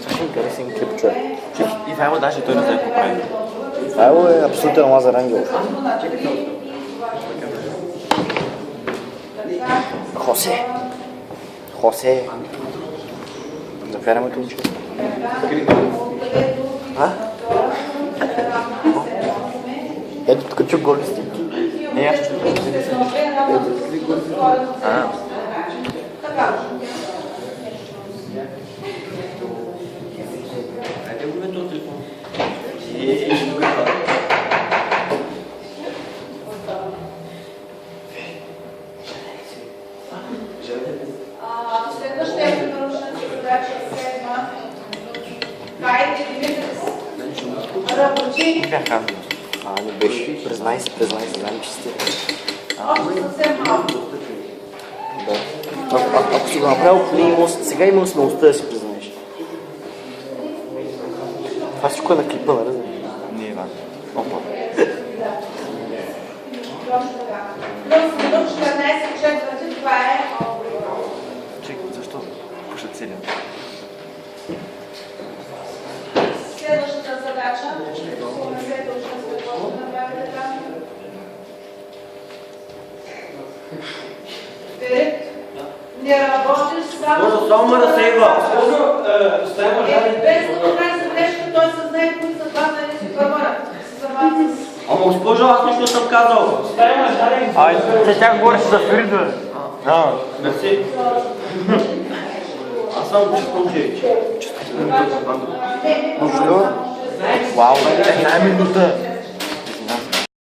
Също интересен клип, човек. Ивайло даже той не знае какво прави. Ивайло е абсолютен Лазар Ангелов. Хосе. Заповядаме към учителя. Ето тук чук голи стимки. Не, аз ще Айде го ме този телефон. Следващия научна задача седма. Хайде, работи. Бях казал. Не беше. Признай се, знам, че сте. Още съвсем малко. Да. Ако си го направил, сега имам смелостта да си признаеш. Това всичко е на клипа, нали? Не, Иван. Опа. Плюс минут 14 четвърти, това е Чекай, защо пуша целия? следващата задача. Понесете учна какво да направите там. Филип, не работиш само... Само ме разсейва. Без да направи забележка, той съзнае кои са два, нали си първа. Ама госпожо, аз нищо не съм казал. Те тя говореше за Фрида. Мерси. Аз съм чувствам, че Защо? Вау, една минута.